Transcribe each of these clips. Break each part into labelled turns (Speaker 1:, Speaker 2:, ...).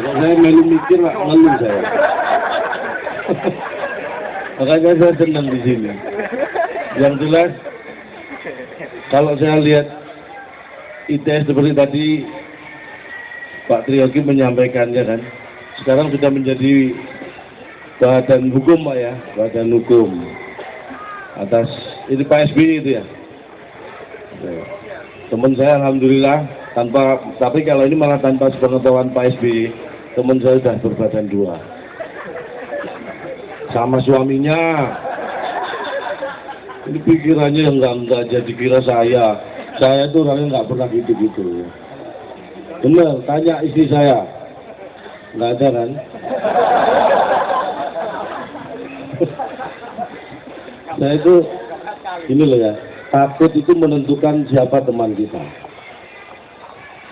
Speaker 1: Kalau saya melu mikir lah, ngeluh saya. Makanya saya senang di sini. Yang jelas, kalau saya lihat ITS seperti tadi Pak Triyogi menyampaikannya kan, sekarang sudah menjadi badan hukum Pak ya, badan hukum atas ini Pak SBY itu ya. Teman saya alhamdulillah tapi kalau ini malah tanpa sepengetahuan Pak SBY, teman saya sudah berbadan dua sama suaminya. Ini pikirannya yang enggak jadi kira saya itu orangnya nggak pernah gitu-gitu. Bener, tanya istri saya, nggak ada kan? Saya itu ini loh ya, takut itu menentukan siapa teman kita.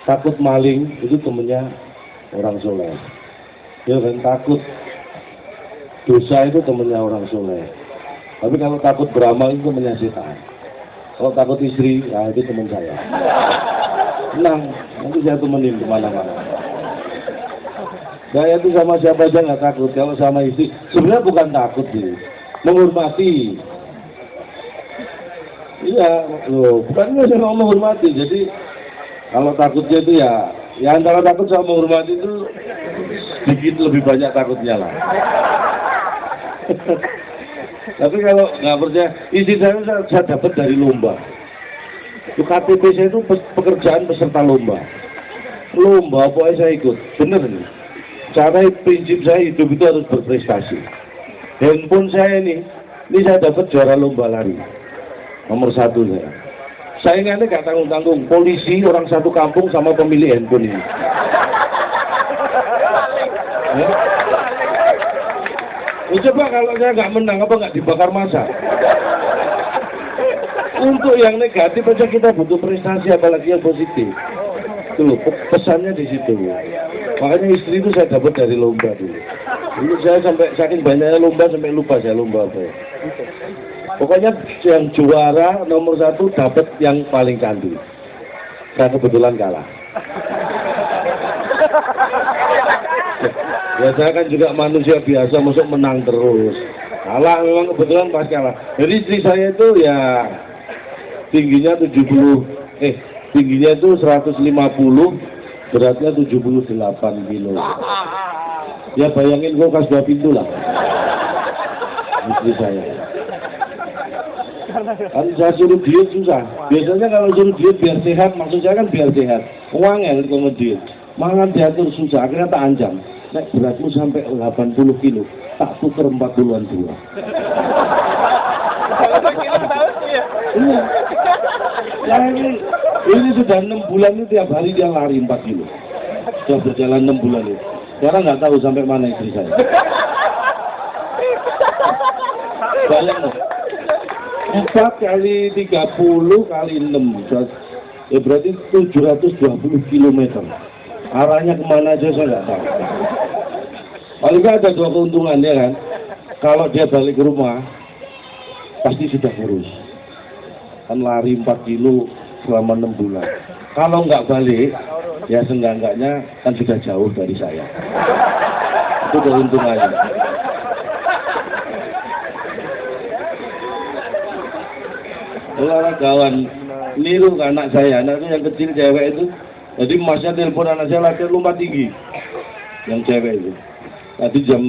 Speaker 1: Takut maling itu temennya orang soleh. Ya kan, takut dosa itu temennya orang soleh. Tapi kalau takut beramal itu temennya setan. Kalau takut istri, ya itu teman saya. Tenang, nanti saya temenin kemana-mana. Saya itu sama siapa aja nggak takut. Kalau sama istri, sebenarnya bukan takut sih, menghormati. Iya, loh, bukan saya mau menghormati. Jadi kalau takutnya itu ya antara takut sama menghormati itu sedikit lebih banyak takutnya lah. Tapi kalau nggak percaya, istri saya dapat dari lomba. Itu KTP saya itu pekerjaan peserta lomba. Lomba pokoknya saya ikut. Bener nih. Cara prinsip saya hidup itu harus berprestasi. Handphone saya ini saya dapat juara lomba lari. Nomor 1 saya. Saingannya nggak tanggung-tanggung. Polisi orang satu kampung sama pemilik handphone ini. Ya? Coba kalau saya nggak menang, apa nggak dibakar massa? Untuk yang negatif aja kita butuh prestasi, apalagi yang positif. Itu loh, pesannya di situ. Makanya istri itu saya dapat dari lomba dulu. Dulu saya sampai saking banyaknya lomba sampai lupa saya lomba apa ya. Pokoknya yang juara nomor 1 dapat yang paling cantik. Saya kebetulan kalah. Ya saya kan juga manusia biasa, masuk menang terus. Kalah memang kebetulan pas kalah. Jadi istri saya itu ya tingginya 150, beratnya 78 kilo. Ya bayangin kulkas 2 pintu lah. Istri saya. Kan saya suruh diet susah. Biasanya kalau suruh diet biar sehat, maksud saya kan biar sehat. Uang ya kalau diet. Mangan diatur susah, akhirnya tak ancam. Nek beratmu sampai 80 kilo, tak tuker 40-an dua. Iya. Ya ini sudah 6 bulan ini tiap hari dia lari 4 kilo. Sudah berjalan 6 bulan ini. Sekarang nggak tahu sampai mana istri saya. Bayang 4 kali 30 kali 6, ya berarti 720 km. Arahnya kemana aja saya nggak tahu. Paling nggak ada 2 keuntungan ya kan. Kalau dia balik ke rumah, pasti sudah kurus. Kan lari 4 kilo selama 6 bulan. Kalau nggak balik, ya seenggak-enggaknya kan sudah jauh dari saya. Itu keuntungannya. Olahragawan niru ke anak saya yang kecil cewek itu. Jadi masnya telepon anak saya latihan lompat tinggi. Yang cewek itu. Tadi jam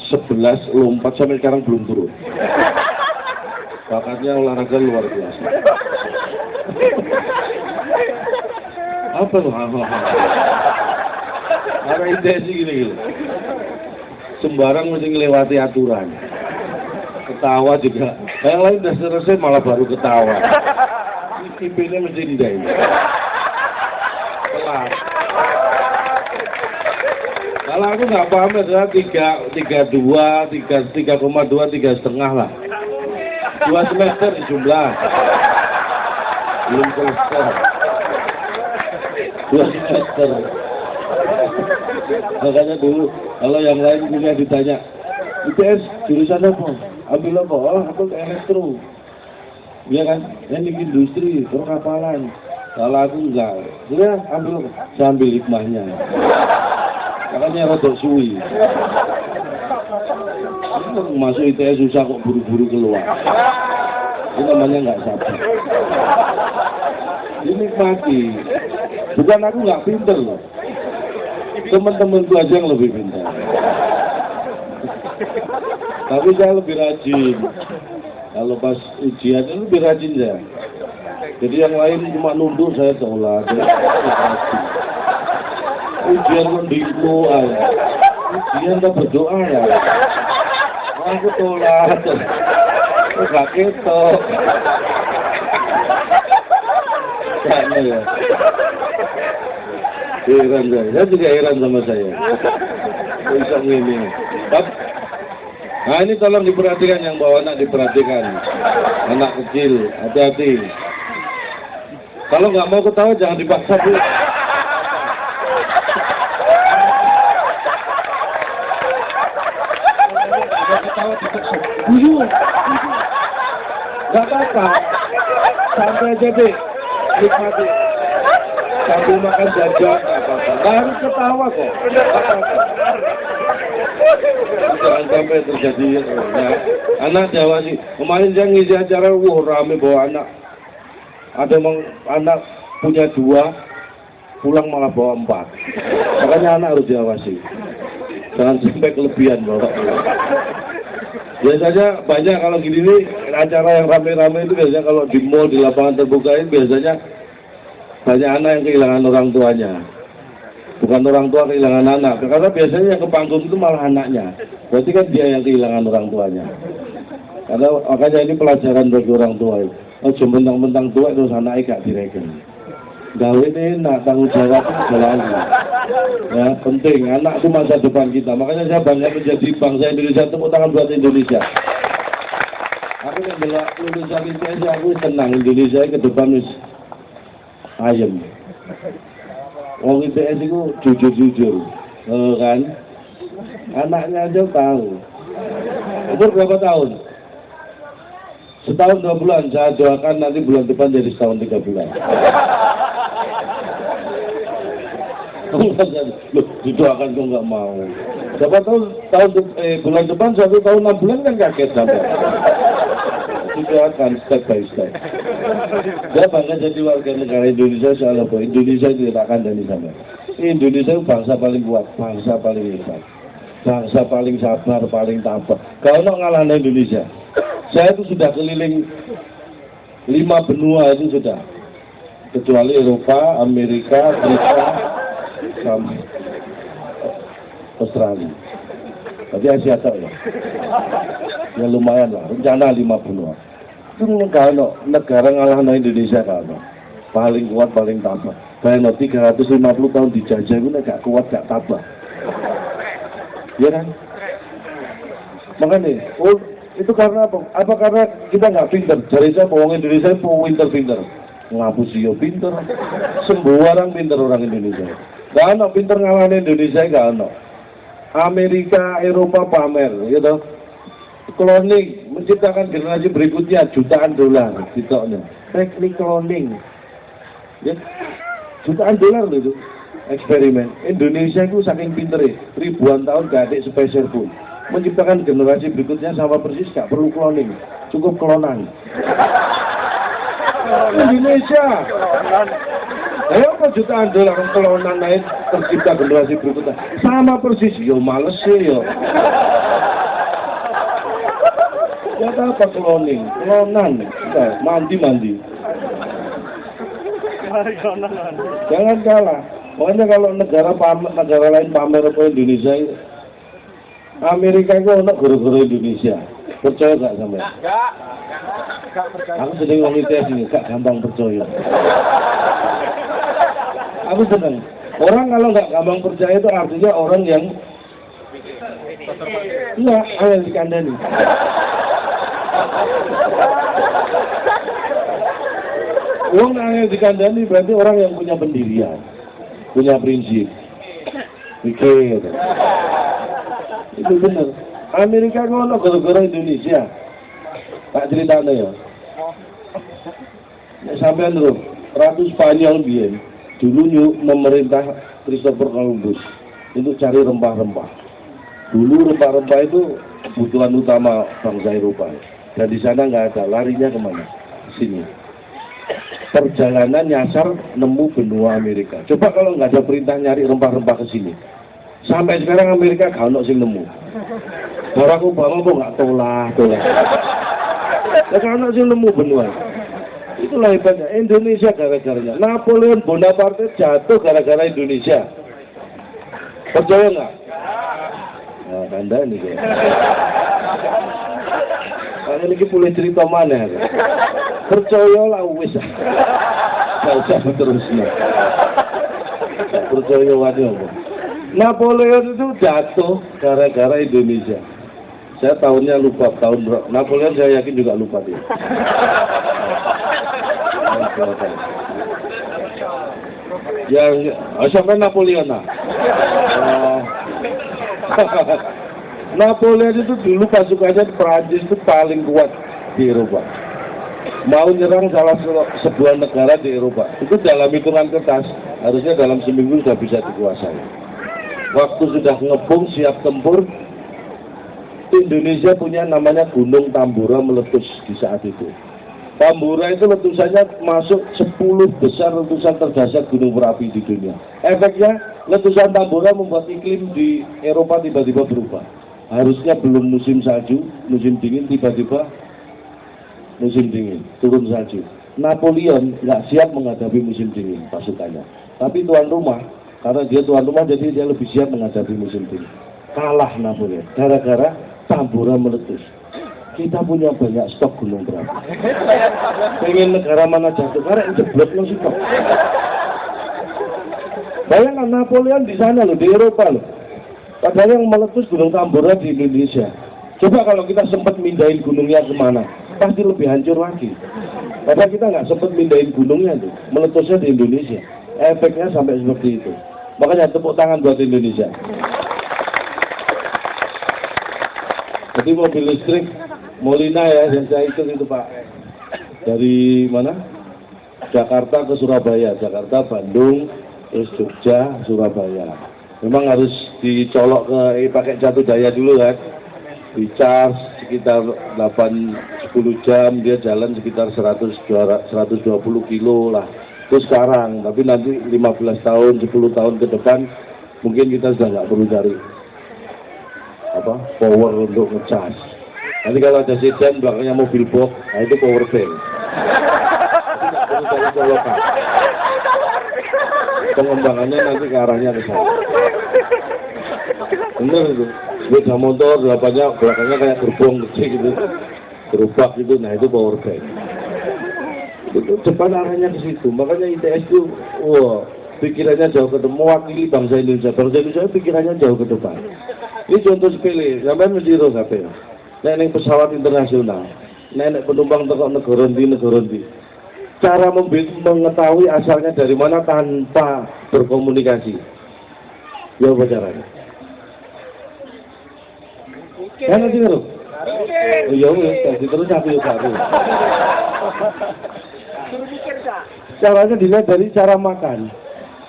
Speaker 1: 11 lompat sampai sekarang belum turun. Bakatnya olahraga luar biasa. Apa tuh? Ada intensi gini-gini. Sembarang mesti ngelewati aturan. Ketawa juga. Yang lain udah selesai malah baru ketawa. IP-nya mesti ndai. Kalau aku nggak paham adalah 3,2, 3,5 lah. 2 semester di jumlah. Belum selesai. 2 semester. Makanya dulu kalau yang lain punya ditanya, ITS jurusan apa? Ambil apa? Oh, aku elektro. Iya kan? Teknik industri, perkapalan. Kalau aku enggak, sudah ambil hikmahnya. Makanya rodok suwi. Masuk ITS susah kok buru-buru keluar. Ini namanya nggak sabar. Dinikmati. Bukan aku nggak pinter loh. Teman-temanku aja yang lebih pintar. Tapi saya lebih rajin. Kalau pas ujian itu lebih rajin ya. Jadi yang lain cuma nunduk, saya tolak. Ujian mendikmu aja. Ujian tak berdoa ya. Aku tolak. Gak ketok. Karena ya. Heran saya juga heran sama saya. Bisa ngini. Nah ini tolong diperhatikan, yang bawa anak diperhatikan. Anak kecil, hati-hati. Kalau nggak mau ketawa jangan dipaksa Bu. Ketawa dipaksa. Buyur. Nggak apa-apa. Santai aja deh. Nikmati. Sambil makan jajan nggak apa-apa. Nggak harus ketawa kok. Jangan sampai terjadi ya. Anak Jawa sih. Kemarin saya ngisi acara, wah rame bawa anak. Ada yang anak punya 2, pulang malah bawa 4. Makanya anak harus diawasi. Jangan sampai kelebihan bawa. Biasanya banyak kalau gini nih, acara yang rame-rame itu biasanya kalau di mall, di lapangan terbuka ini biasanya banyak anak yang kehilangan orang tuanya. Bukan orang tua kehilangan anak, karena biasanya yang ke panggung itu malah anaknya. Berarti kan dia yang kehilangan orang tuanya. Karena makanya ini pelajaran bagi orang tua. Oh, cuma mentang-mentang tua terus anaknya gak direken. Gawe ini enak, tanggung jawab jalan. Ya, penting. Anak itu masa depan kita. Makanya saya bangga menjadi bangsa Indonesia. Tepuk tangan buat Indonesia. Aku yang belak lulusan ITS, aku senang Indonesia ke depan wis ayem. Wong ITS itu jujur-jujur, kan? Anaknya aja tahu. Umur berapa tahun? Setahun 2 bulan. Saya doakan nanti bulan depan jadi setahun 3 bulan. Loh, didoakan kok nggak mau. Siapa tahu bulan depan 1 tahun 6 bulan kan kaget sampai. Didoakan step by step. Saya bangga jadi warga negara Indonesia soal apa? Indonesia tidak akan dari sana. Indonesia itu bangsa paling kuat, bangsa paling hebat, bangsa paling sabar, paling tabah. Kalau ngalahnya Indonesia, saya itu sudah keliling 5 benua itu sudah, kecuali Eropa, Amerika, Afrika, sama Australia. Tapi Asia ya. Ya lumayan lah, rencana 5 benua. Itu negara ngalahnya Indonesia kalau paling kuat, paling tabah. Bayang 350 tahun dijajah itu gak kuat, gak tabah. Ya kan? Makanya, itu karena apa? Apa karena kita nggak pinter? Dari saya orang Indonesia mau pinter-pinter. Ngapusi yo pinter. Semua orang pinter orang Indonesia. Gak ada pinter ngalahin Indonesia, gak ada. Amerika, Eropa pamer, gitu. Cloning, menciptakan generasi berikutnya jutaan dolar, ditoknya. Teknik cloning, ya, jutaan dolar itu. Eksperimen. Indonesia itu saking pinternya, ribuan tahun gak ada spesial pun. Menciptakan generasi berikutnya sama persis, gak perlu cloning, cukup klonan. Indonesia. Ayo kok jutaan dolar klonan naik tercipta generasi berikutnya sama persis, yo males sih yo. Ya apa cloning, klonan, mandi. Jangan kalah. Makanya kalau negara lain pamer apa Indonesia, Amerika itu anak guru-guru Indonesia. Percaya gak sama? Enggak. Aku sedang ngomong ITS ini, gak gampang percaya. Aku senang. Orang kalau nggak gampang percaya itu artinya orang yang enggak ayah dikandani. Orang ayah dikandani berarti orang yang punya pendirian, punya prinsip, mikir. Itu benar. Amerika ngono gara-gara Indonesia. Tak ceritanya ya. Sampai Ratu Spanyol biyen dulu memerintah Christopher Columbus. untuk cari rempah-rempah. Dulu rempah-rempah itu kebutuhan utama bangsa Eropa. Dan di sana nggak ada, larinya kemana? Sini. Perjalanan nyasar nemu benua Amerika. Coba kalau nggak ada perintah nyari rempah-rempah ke sini. Sampai sekarang Amerika gak ono sing nemu. Barack Obama kok nggak tolah. Ya gak ono sing nemu benua. Itulah hebatnya Indonesia gara-garanya. Napoleon Bonaparte jatuh gara-gara Indonesia. Percaya nggak? Nah, Anda ini ya. Kalau ini boleh cerita mana? Percayalah wis. Gak usah terusnya. Percaya waduh. Napoleon itu jatuh gara-gara Indonesia. Saya tahunnya lupa, tahun Napoleon saya yakin juga lupa dia. Yang siapa Napoleon? Napoleon itu dulu pasukannya Prancis itu paling kuat di Eropa. Mau nyerang salah sebuah negara di Eropa, itu dalam hitungan kertas, harusnya dalam seminggu sudah bisa dikuasai. Waktu sudah ngebom siap tempur, Indonesia punya namanya Gunung Tambora meletus di saat itu. Tambora itu letusannya masuk 10 besar letusan terdahsyat gunung berapi di dunia. Efeknya, letusan Tambora membuat iklim di Eropa tiba-tiba berubah. Harusnya belum musim salju, musim dingin, tiba-tiba musim dingin, turun salju. Napoleon nggak siap menghadapi musim dingin pasukannya. Tapi tuan rumah, karena dia tuan rumah jadi dia lebih siap menghadapi musim dingin. Kalah Napoleon, gara-gara Tambora meletus. Kita punya banyak stok gunung berapi. Pengen negara mana jatuh, karena jeblok lo sih kok. Bayangkan Napoleon di sana loh, di Eropa loh. Padahal yang meletus gunung Tambora di Indonesia. Coba kalau kita sempat mindahin gunungnya kemana, pasti lebih hancur lagi. Padahal kita nggak sempat mindahin gunungnya tuh, meletusnya di Indonesia. Efeknya sampai seperti itu. Makanya tepuk tangan buat Indonesia. Jadi mobil listrik Molina ya, yang saya itu Pak. Dari mana? Jakarta ke Surabaya, Jakarta, Bandung, terus Jogja, Surabaya. Memang harus dicolok ke pakai jatuh daya dulu kan. Di charge sekitar 8-10 jam, dia jalan sekitar 120 kilo lah. Itu sekarang, tapi nanti 15 tahun, 10 tahun ke depan mungkin kita sudah nggak perlu cari power untuk ngecas. Nanti kalau ada sedan belakangnya mobil box, nah itu power bank. Tidak perlu cari colokan. Pengembangannya nanti ke arahnya ke sana. Bener itu. Sepeda motor belakangnya kayak gerbong kecil gitu, gerobak gitu. Nah itu power bank. Itu depan arahnya ke situ. Makanya ITS itu, pikirannya jauh ke depan, mewakili bangsa Indonesia. Bangsa Indonesia pikirannya jauh ke depan. Ini contoh sepele, sampai mesti roh sampai. Nek pesawat internasional, nek penumpang teko negara ndi. Cara mengetahui asalnya dari mana tanpa berkomunikasi. Ya apa caranya? Kan nanti ngerti? Ya wis, dadi terus aku yo gak. Caranya dilihat dari cara makan.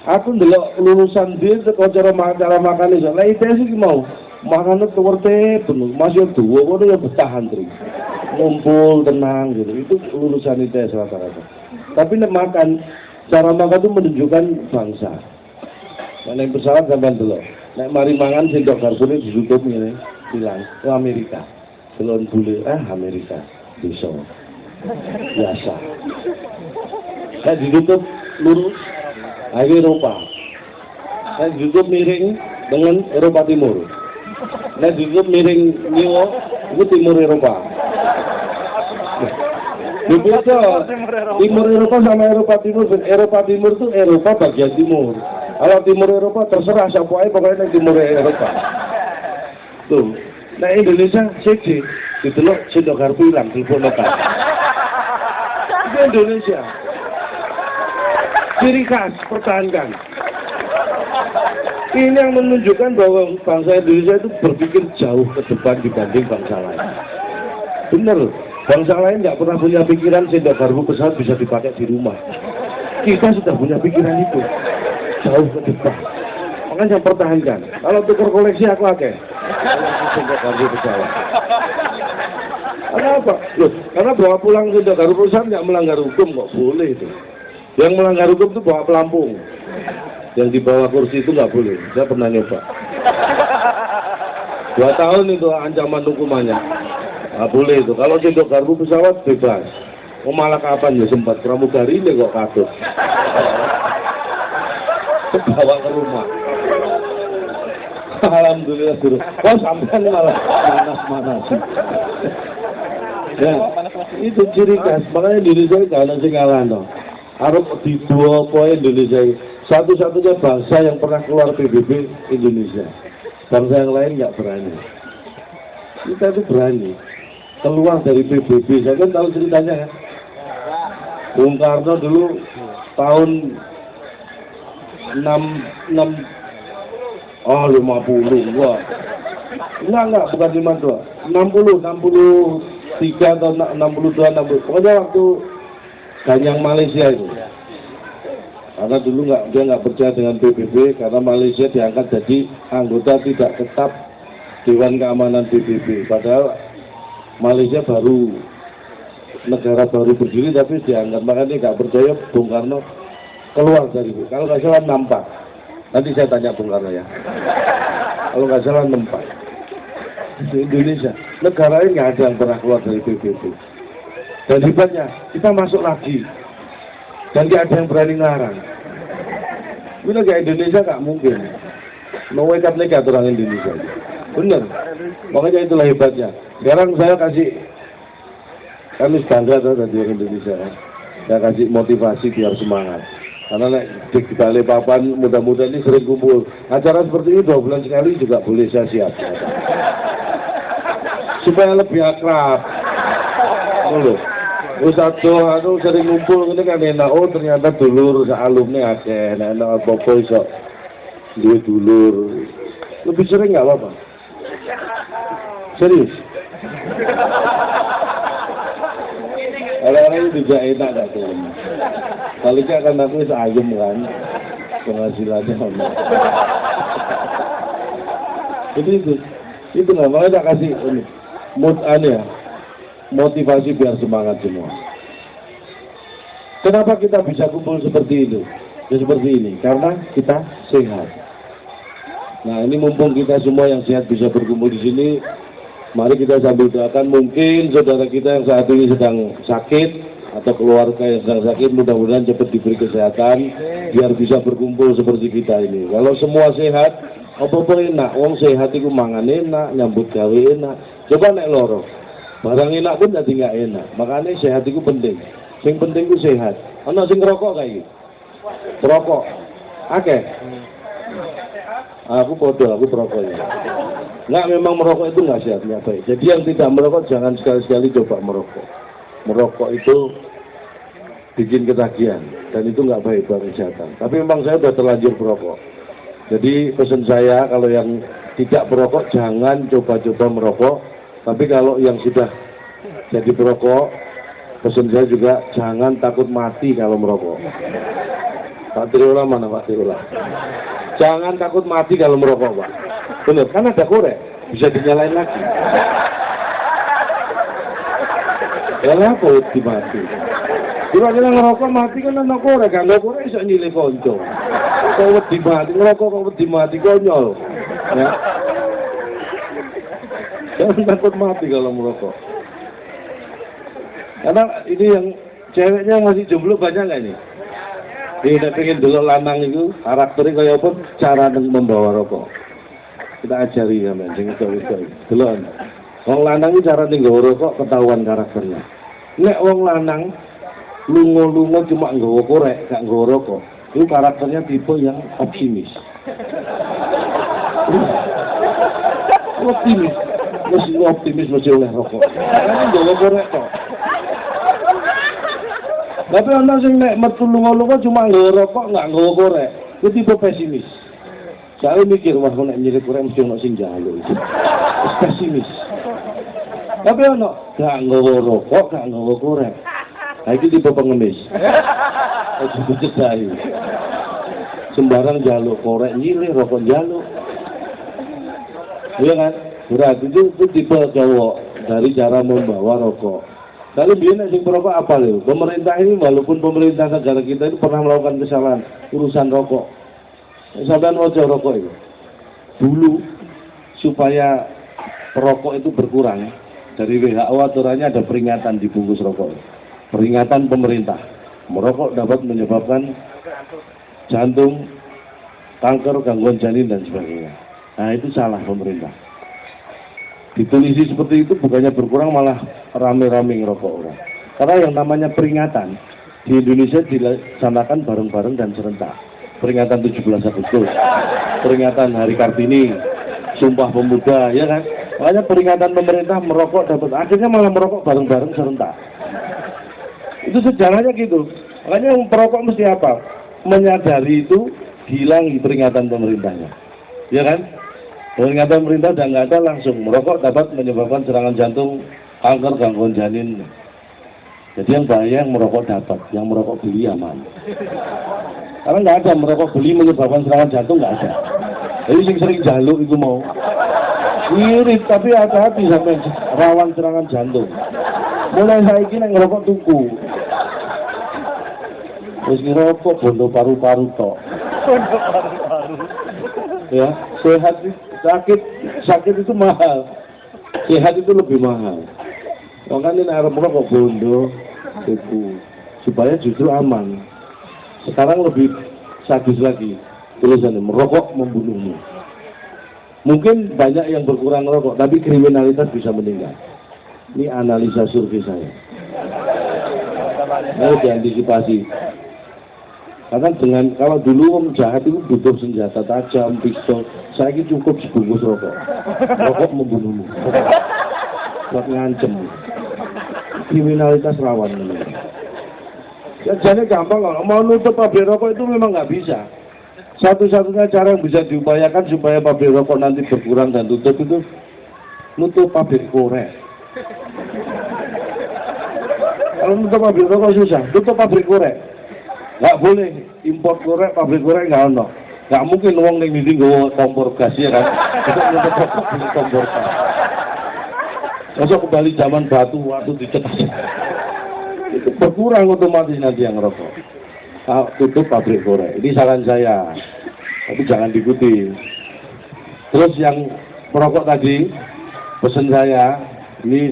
Speaker 1: Aku ndelok lulusan dia teko cara makan iso. Lah ITS iki mau makannya tuwerte penuh, masih dua, kok ya bertahan terus, ngumpul tenang gitu. Itu lulusan ITS rata-rata. Tapi nek makan, cara makan itu menunjukkan bangsa. Nek pesawat sampai dulu, nek mari mangan sendok garpunya ditutup ini, bilang, Amerika, telon bule, Amerika, bisa, biasa. Nek ditutup lurus, Eropa. Nek ditutup miring dengan Eropa Timur. Nah, ditutup miring Nio, itu Timur Eropa. Begitu, Timur Eropa sama Eropa Timur. Eropa Timur itu Eropa bagian timur. Kalau Timur Eropa terserah siapa aja, pokoknya Timur Eropa. Tuh, nah Indonesia CC, ditelok sendok garpu hilang, telepon lokal. Itu Indonesia. Ciri khas, pertahankan. Ini yang menunjukkan bahwa bangsa Indonesia itu berpikir jauh ke depan dibanding bangsa lain. Benar, bangsa lain nggak pernah punya pikiran sendok garpu pesawat bisa dipakai di rumah. Kita sudah punya pikiran itu, jauh ke depan. Makanya saya pertahankan. Kalau tukar koleksi aku akeh. Sendok garpu pesawat. Kenapa? Loh, karena bawa pulang sendok garpu pesawat nggak melanggar hukum kok, boleh itu. Yang melanggar hukum itu bawa pelampung. Yang di bawah kursi itu nggak boleh. Saya pernah nyoba. 2 tahun itu ancaman hukumannya. Nggak boleh itu. Kalau sendok garpu pesawat bebas. Oh malah kapan ya sempat pramugari ini kok katut. Bawa ke rumah. Alhamdulillah suruh. Oh sampean malah manas-manas. Ya, itu ciri khas. Makanya Indonesia jangan sing ngalah no. Harus dibawa poin Indonesia. Satu-satunya bangsa yang pernah keluar PBB Indonesia. Bangsa yang lain nggak berani. Kita itu berani keluar dari PBB. Saya kan tahu ceritanya kan. Bung Karno dulu tahun 50 wah. Enggak, bukan 52. 63 atau 62, pokoknya waktu Ganyang Malaysia itu. Karena dulu dia nggak percaya dengan PBB, karena Malaysia diangkat jadi anggota tidak tetap Dewan Keamanan PBB. Padahal Malaysia negara baru berdiri tapi dianggap, makanya nggak percaya Bung Karno keluar dari itu. Kalau nggak salah 64. Nanti saya tanya Bung Karno ya. Kalau nggak salah 64. Di Indonesia, negara ini nggak ada yang pernah keluar dari PBB. Dan hebatnya, kita masuk lagi. Dan nggak ada yang berani ngarang. Ini negara Indonesia nggak mungkin. Mau nekat orang Indonesia. Bener. Makanya itulah hebatnya. Sekarang saya kasih, kami bangga tadi orang Indonesia. Saya kasih motivasi biar semangat. Karena di Balikpapan mudah-mudahan ini sering kumpul. Acara seperti ini 2 bulan sekali juga boleh saya siap. Supaya lebih akrab. Dulu. Satu sering ngumpul ini kan enak. Oh ternyata dulur alumni akeh. Enak apa-apa iso duwe dulur. Lebih sering nggak apa-apa. Serius. Orang-orang juga enak gak tuh. Baliknya kan aku ayam kan. Penghasilannya. Itu namanya tak kasih motivasi biar semangat semua. Kenapa kita bisa kumpul seperti itu? Ya seperti ini, karena kita sehat. Nah ini mumpung kita semua yang sehat bisa berkumpul di sini, mari kita sambil doakan. Mungkin saudara kita yang saat ini sedang sakit atau keluarga yang sedang sakit, mudah-mudahan cepat diberi kesehatan biar bisa berkumpul seperti kita ini. Kalau semua sehat, apa-apa enak. Wong sehat itu mangan enak, nyambut gawe enak. Coba nek loro, barang enak pun jadi nggak enak. Makanya sehat itu penting. Yang penting itu sehat. Ana sing ngerokok kayak gitu. Perokok. Oke. Aku bodoh, aku perokok ya. Nggak, memang merokok itu nggak sehat, nggak baik. Jadi yang tidak merokok jangan sekali-sekali coba merokok. Merokok itu bikin ketagihan dan itu nggak baik buat kesehatan. Tapi memang saya sudah terlanjur merokok. Jadi pesan saya kalau yang tidak merokok jangan coba-coba merokok. Tapi kalau yang sudah jadi perokok, pesan saya juga jangan takut mati kalau merokok. Pak Triula mana Pak Triula? Jangan takut mati kalau merokok Pak. Benar, kan ada korek, bisa dinyalain lagi. Ya apa mati? Kira-kira ngerokok mati kan ada korek, kan ada korek bisa nyilih konco. Kau wedi mati, ngerokok kau wedi mati, konyol. Ya. Jangan takut mati kalau merokok. Karena ini yang ceweknya masih jomblo banyak nggak ini? Dia udah pengen dulu lanang itu, karakternya kayak apa, cara membawa rokok. Kita ajari ya men, sing itu. Dulu wong lanang itu cara nggawa rokok ketahuan karakternya. Nek wong lanang lungo-lungo cuma nggawa korek, gak nggawa rokok. Itu karakternya tipe yang optimis. Optimis mesti oleh rokok. Karena nggawa korek kok. Tapi orang sing nek metu lunga-lunga cuma nggawa rokok, nggak nggawa korek. Itu tipe pesimis. Saya mikir, wah nek nyilih korek mesti ono sing njaluk. Pesimis. Tapi ono gak nggawa rokok, gak nggawa korek. Nah itu tipe pengemis. Ojo cedai. sembarang jaluk korek nyilih rokok jaluk. Iya kan? Berarti itu tipe cowok dari cara membawa rokok. Lalu dia sing perokok apa lho? Pemerintah ini walaupun pemerintah negara kita itu pernah melakukan kesalahan urusan rokok. Sampean mau rokok itu. Dulu supaya perokok itu berkurang dari WHO aturannya ada peringatan di bungkus rokok. Peringatan pemerintah. Merokok dapat menyebabkan jantung, kanker, gangguan janin dan sebagainya. Nah itu salah pemerintah. Ditulisi seperti itu bukannya berkurang malah rame-rame ngerokok orang. Karena yang namanya peringatan di Indonesia dilaksanakan bareng-bareng dan serentak. Peringatan 17 Agustus, peringatan Hari Kartini, Sumpah Pemuda, ya kan? Makanya peringatan pemerintah merokok dapat, akhirnya malah merokok bareng-bareng serentak. Itu sejarahnya gitu. Makanya yang perokok mesti apa? Menyadari itu, hilang peringatan pemerintahnya. Ya kan? Peringatan pemerintah udah nggak ada, langsung merokok dapat menyebabkan serangan jantung, kanker, gangguan janin. Jadi yang bahaya yang merokok dapat, yang merokok beli aman. Karena nggak ada merokok beli menyebabkan serangan jantung, nggak ada. Jadi sering jaluk itu mau irit, tapi hati-hati sampai rawan serangan jantung. Mulai saya ini ngerokok tuku. Terus ngerokok bondo paru-paru tok. Bondo paru-paru. Ya, sakit itu mahal. Sehat itu lebih mahal. Makanya arep merokok bondo tuku supaya justru aman. Sekarang lebih sadis lagi. Tulisannya merokok membunuhmu. Mungkin banyak yang berkurang rokok, tapi kriminalitas bisa meninggal. Ini analisa survei saya. Harus diantisipasi. Karena kalau dulu jahat itu butuh senjata tajam, pistol. Saya ini cukup sebungkus rokok. Rokok membunuhmu. Buat ngancem. Kriminalitas rawan meninggal. Ya jadi gampang, kalau mau nutup pabrik rokok itu memang nggak bisa. Satu-satunya cara yang bisa diupayakan supaya pabrik rokok nanti berkurang dan tutup itu nutup pabrik korek. Kalau nutup pabrik rokok susah, tutup pabrik korek. Nggak boleh import korek, pabrik korek nggak ono. Nggak mungkin uang yang di sini kompor gas ya kan. Kita nutup rokok beli kompor gas. Masuk kembali zaman batu waktu dicetak. Itu berkurang otomatis nanti yang rokok. Tutup pabrik korek. Ini saran saya, tapi jangan diikuti. Terus yang merokok tadi, pesan saya, ini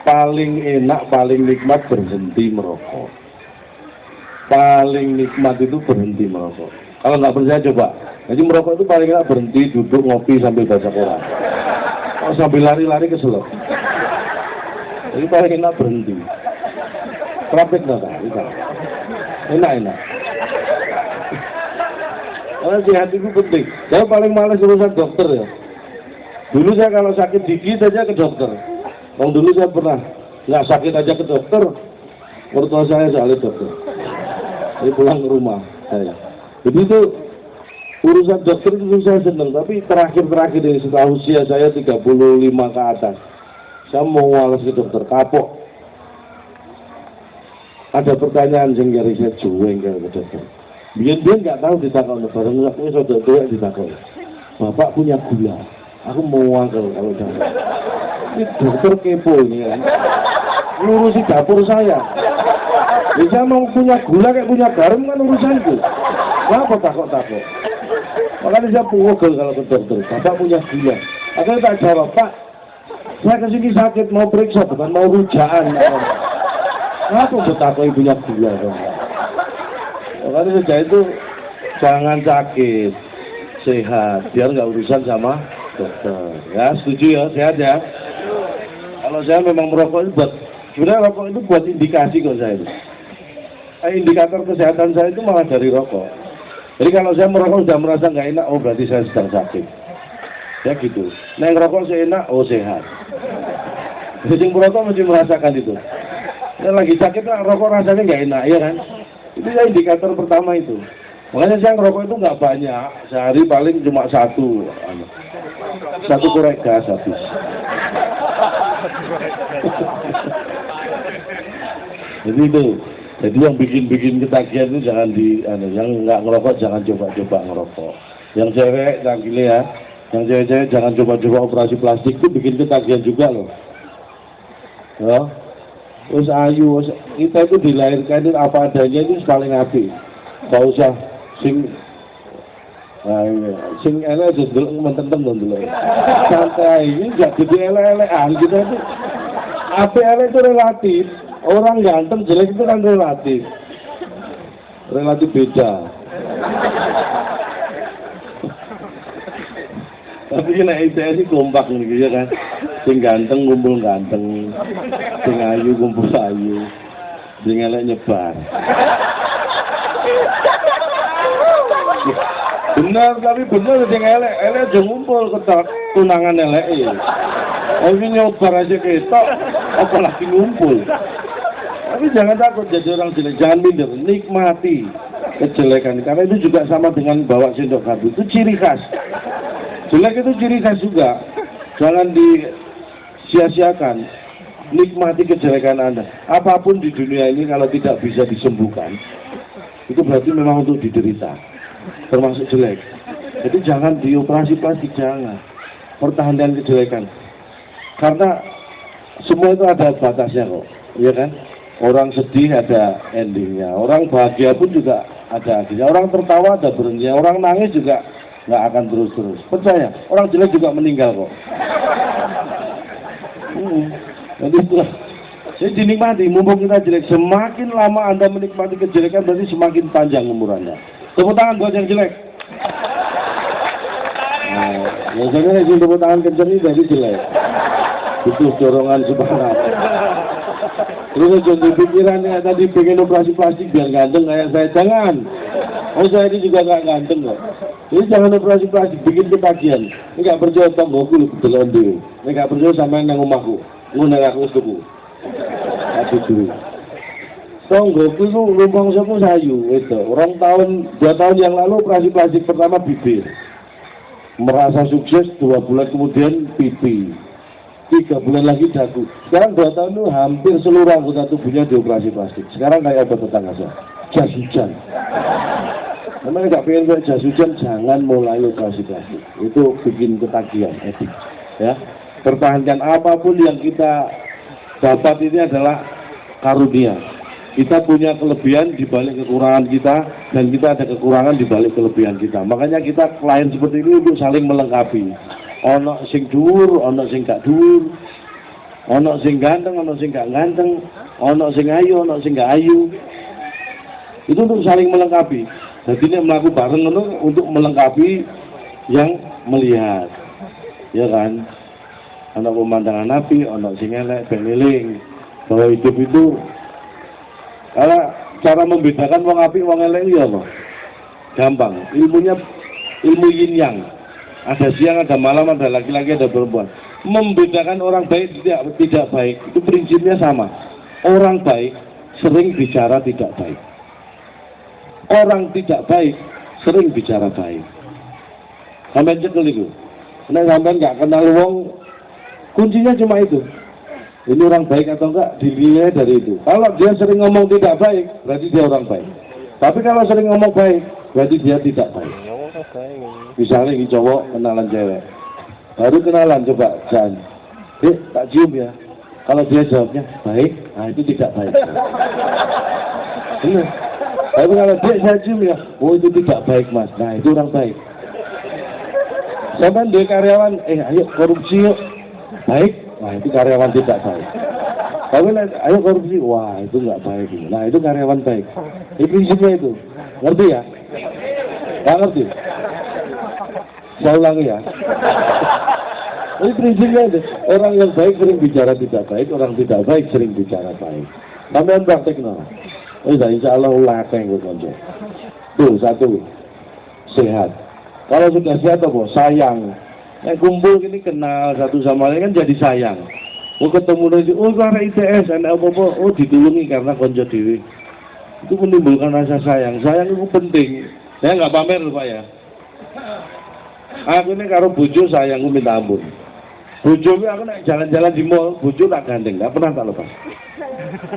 Speaker 1: paling enak, paling nikmat berhenti merokok. Paling nikmat itu berhenti merokok. Kalau nggak percaya coba. Jadi merokok itu paling enak berhenti, duduk, ngopi sambil baca Quran. Oh, sambil lari-lari ke selok. Jadi paling enak berhenti. Rapid nggak kan? Enak. Karena sehat itu penting. Saya paling males urusan dokter ya. Dulu saya kalau sakit gigi aja ke dokter. Dulu saya pernah nggak sakit aja ke dokter. Mertua saya soalnya dokter. Saya pulang ke rumah saya. Jadi itu urusan dokter itu saya senang. Tapi terakhir ini setelah usia saya 35 ke atas, saya mau males ke dokter, kapok. Ada pertanyaan yang dari saya jueng ke dokter. Dia nggak tahu ditakoni, bareng aku sudah tua ditakoni. Bapak punya gula, aku mau wangkel kalau jangan. Ini dokter kepo ini kan, ngurusi dapur saya. Bisa mau punya gula kayak punya garam kan urusanku. Kenapa takut? Makanya saya pukul kalau ke dokter. Bapak punya gula. Akhirnya tak jawab, Pak, saya kesini sakit mau periksa bukan mau rujaan. Kenapa betapa ibunya gula dong? Makanya sejak itu jangan sakit, sehat, biar nggak urusan sama dokter. Ya setuju ya, sehat ya. Kalau saya memang merokok itu sebenarnya rokok itu buat indikasi kok saya itu. Indikator kesehatan saya itu malah dari rokok. Jadi kalau saya merokok sudah merasa nggak enak, oh berarti saya sedang sakit. Ya gitu. Nah yang rokok saya enak, oh sehat. Jadi merokok mesti merasakan itu. Yang lagi sakit lah, rokok rasanya nggak enak, ya kan? Itu ya indikator pertama itu. Makanya saya ngerokok itu nggak banyak, sehari paling cuma satu korek gas habis. Jadi itu. Jadi yang bikin ketagihan itu jangan yang nggak ngerokok jangan coba-coba ngerokok. Yang cewek jangan gini ya, yang cewek-cewek jangan coba-coba operasi plastik itu bikin ketagihan juga loh. Ya, terus ayu, kita itu dilahirkan itu apa adanya itu paling api. Gak usah sing elek aja dulu mententeng dulu. Santai ini nggak gede elek-elekan kita itu. Apa elek itu relatif. Orang ganteng jelek itu kan relatif beda. Tapi kena ITS sih kompak nih ya kan. Sing ganteng kumpul ganteng, sing ayu kumpul ayu, sing elek nyebar. Benar, tapi benar sing elek aja ngumpul ketok tunangan elek ya. Ini nyobar aja ketok, apalagi ngumpul. Tapi jangan takut jadi orang jelek, jangan minder, nikmati kejelekan. Karena itu juga sama dengan bawa sendok garpu, itu ciri khas. Jelek itu ciri khas juga, jangan disia-siakan. Nikmati kejelekan Anda. Apapun di dunia ini kalau tidak bisa disembuhkan, itu berarti memang untuk diderita, termasuk jelek. Jadi jangan dioperasi plastik, jangan. Pertahankan kejelekan. Karena semua itu ada batasnya kok, ya kan? Orang sedih ada endingnya, orang bahagia pun juga ada akhirnya, orang tertawa ada berhentinya, orang nangis juga nggak akan terus-terus. Percaya, orang jelek juga meninggal kok. Jadi itulah, jadi dinikmati, mumpung kita jelek, semakin lama Anda menikmati kejelekan berarti semakin panjang umur Anda. Tepuk tangan buat yang jelek. Nah, biasanya sih tepuk tangan kenceng ini jadi jelek. Itu dorongan semangat. Terus jangan pikirannya tadi pengen operasi plastik biar ganteng kayak saya, jangan. Oh saya ini juga nggak ganteng kok. Jadi jangan operasi plastik, bikin ketagihan. Ini nggak percaya tonggoku lu bedelan dulu. Ini nggak percaya sama yang omahku. Ngono aku setuju. Aku dulu. Tonggoku itu lumpang siapa sayu itu. Orang 2 tahun yang lalu operasi plastik pertama bibir. Merasa sukses 2 bulan kemudian pipi. 3 bulan lagi dagu. Sekarang 2 tahun itu hampir seluruh anggota tubuhnya dioperasi plastik. Sekarang kayak apa tetangga saya? Jas hujan. Memang nggak pengen kayak jas hujan, jangan mulai operasi plastik. Itu bikin ketagihan, etik. Ya, pertahankan apapun yang kita dapat ini adalah karunia. Kita punya kelebihan di balik kekurangan kita, dan kita ada kekurangan di balik kelebihan kita. Makanya kita klien seperti ini untuk saling melengkapi. Ono sing dhuwur, ono sing gak dhuwur, ono sing ganteng, ono sing gak ganteng, ono sing ayu, ono sing gak ayu. Itu untuk saling melengkapi. Jadi ini melakukan bareng untuk melengkapi yang melihat, ya kan? Ono pemandangan api, ono sing elek, beneling. Bahwa hidup itu, kalau cara membedakan wong api, wong elek ya apa? Gampang. Ilmunya ilmu yin yang. Ada siang, ada malam, ada laki-laki, ada perempuan. Membedakan orang baik tidak baik itu prinsipnya sama. Orang baik sering bicara tidak baik. Orang tidak baik sering bicara baik. Sampai cekel itu. Nah, sampai nggak kenal wong, kuncinya cuma itu. Ini orang baik atau enggak dinilai dari itu. Kalau dia sering ngomong tidak baik, berarti dia orang baik. Tapi kalau sering ngomong baik, berarti dia tidak baik. Misalnya ini cowok kenalan cewek, baru kenalan coba jangan, tak cium ya. Kalau dia jawabnya baik, nah itu tidak baik. Benar. Tapi kalau dia saya cium ya, oh itu tidak baik mas. Nah itu orang baik. Sampai dia karyawan, ayo korupsi yuk, baik. Nah itu karyawan tidak baik. Tapi ayo korupsi, wah itu nggak baik. Nah itu karyawan baik. Ini prinsipnya itu, ngerti ya? Nggak ngerti? Saya ulangi ya. Ini prinsipnya itu. Orang yang baik sering bicara tidak baik, orang tidak baik sering bicara baik. Tambahan praktek no. Insya Allah ulah yang gue. Tuh satu, sehat. Kalau sudah sehat apa? Sayang. Kumpul ini kenal satu sama lain kan jadi sayang. Oh ketemu lagi, oh karena ITS, anak apa-apa, oh ditulungi karena konco dewi. Itu menimbulkan rasa sayang. Sayang itu penting. Saya nggak pamer Pak ya. Aku ini karo bojo sayangku minta ampun. Bojoku aku nek jalan-jalan di mall, bojo tak gandeng, enggak pernah tak lepas.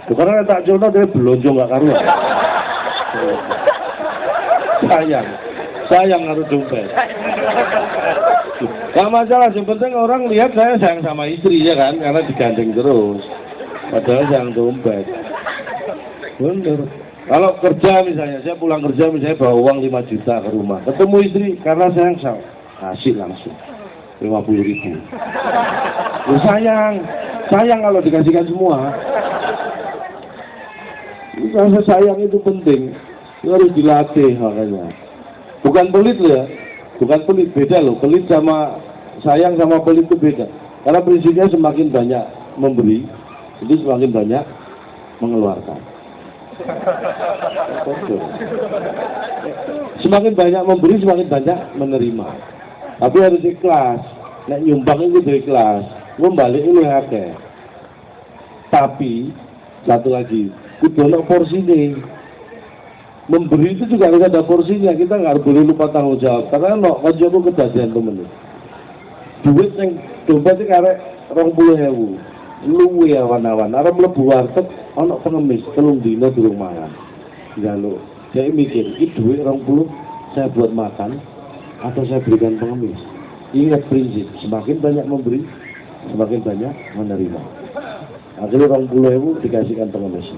Speaker 1: Karena tak contoh dia belonjo enggak karuan. Sayang harus dompet. Gak masalah, yang penting orang lihat saya sayang sama istri ya kan, karena digandeng terus. Padahal sayang dompet. Bener. Kalau kerja misalnya, saya pulang kerja misalnya bawa uang 5 juta ke rumah, ketemu istri karena sayang kasih langsung 50.000. Sayang kalau dikasihkan semua. Rasa sayang itu penting, itu harus dilatih makanya. Bukan pelit loh ya, bukan pelit, beda loh. Pelit sama sayang sama pelit itu beda. Karena prinsipnya semakin banyak memberi, itu semakin banyak mengeluarkan. Semakin banyak memberi, semakin banyak menerima. Tapi harus ikhlas. Nek nyumbang itu ikhlas, balik ini akeh. Tapi satu lagi, kudu ono porsine. Memberi itu juga harus ada porsinya. Kita nggak boleh lupa tanggung jawab. Karena no, kancaku kedadian temen. Duit yang dompet itu karek 20.000. Luwe awan-awan, arep mlebu warteg ana pengemis 3 dina durung mangan. Njaluk. Saya mikir, iki duit 20 saya buat makan atau saya berikan pengemis. Ingat prinsip, semakin banyak memberi, semakin banyak menerima. Akhirnya 20.000 dikasihkan pengemis.